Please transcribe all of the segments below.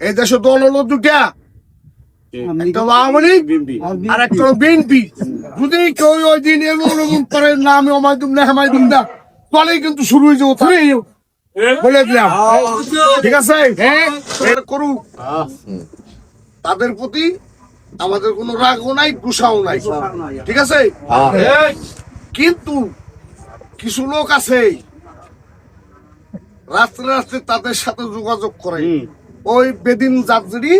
এই দেশে দল হলো দুটা, একটা আওয়ামী লীগ আর একটা বিএনপি। যদি কেউ ওই দিন এমন করে না আমি অমায় দুম না হেমায় দুম না, তাহলেই কিন্তু শুরু হয়ে যাবো। বলে দিলাম, ঠিক আছে? করুক, তাদের প্রতি আমাদের কোনো রাগও নাই, গুসাও নাই, ঠিক আছে? কিন্তু কিছু লোক আছে রাত্রে রাত্রে তাদের সাথে যোগাযোগ করে, ওই বেদিন যাত্রী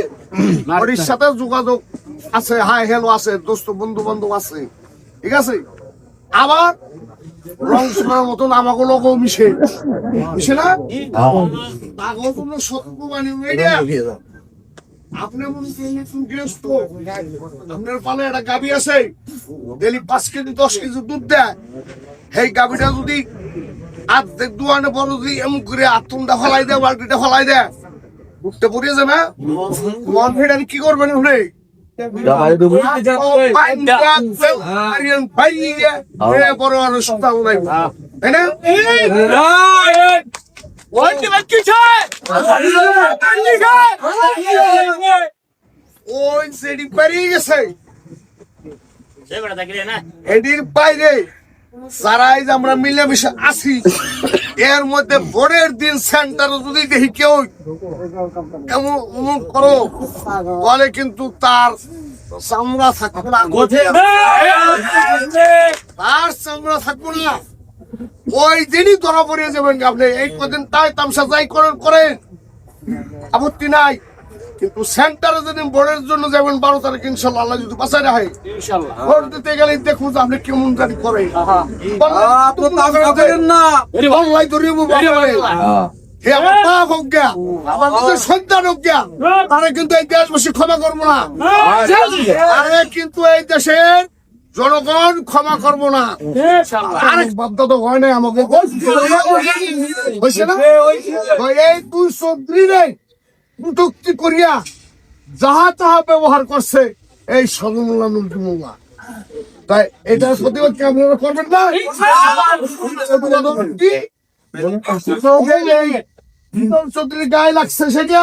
ওর সাথে যোগাযোগ আছে, হাই হ্যালো আছে, দোস্ত বন্ধু বান্ধব আছে, ঠিক আছে? আবার রং সোনার মতন আমাকে লোক মিশে মিশে না, পাগল কোনো সত্য মানে আপনি মনে করেন গৃহস্থ, আপনার পালে একটা গাভী আছে, ডেলি 5 কেজি 10 কেজি দুধ দেয়। সেই গাভীটা যদি আর্ধেক দোয়ানে বড় যদি এমন করে আত্মটা ফলাই দেয়, বালতিটা ফলাই দেয়, উঠতে পড়িয়েছে না, মন ফেটে কি করবেন আপনি? বড় আর সপ্তাহ নাই, তাই না? ওই সেটি পেরিয়ে গেছে, এটির বাইরে যারা আমরা মিলেমিশে আছি, এর মধ্যে ভোরের দিন সেন্টারে যদি দেখি কেউ এমন করো, তাহলে কিন্তু তার চামড়া থাকবে না, তার চামড়া থাকবে না, ওই দিনই ধরা পড়িয়ে যাবেন আপনি। এই কদিন তাই তামসা যাই করেন, আপত্তি নাই, কিন্তু সেন্টারে যদি ভোটের জন্য যাবেন 12 তারিখ ইনশাল্লাহ, আল্লাহ যদি বাঁচায় রাখে, ভোট দিতে গেলে দেখুন যে আপনি কেমন জানি করেন। তারা কিন্তু এই দেশবাসী ক্ষমা করবো না, কিন্তু এই দেশের জনগণ ক্ষমা করবো না। আরেক বাধ্যতা তো হয় নাই আমাকে, হয়েছে না? এই তুই চৌধুরী নেই কটূক্তি করিয়া যাহা তাহা ব্যবহার করছে এই সদমুল্লাহ নুরুল্লাহ, তাই এটার প্রতিবাদ কি আপনারা করবেন না? চৌধুরী গায়ে লাগছে সেটা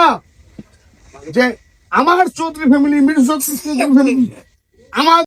যে আমার চৌধুরী ফ্যামিলি, মির্জা চৌধুরী ফ্যামিলি, আমার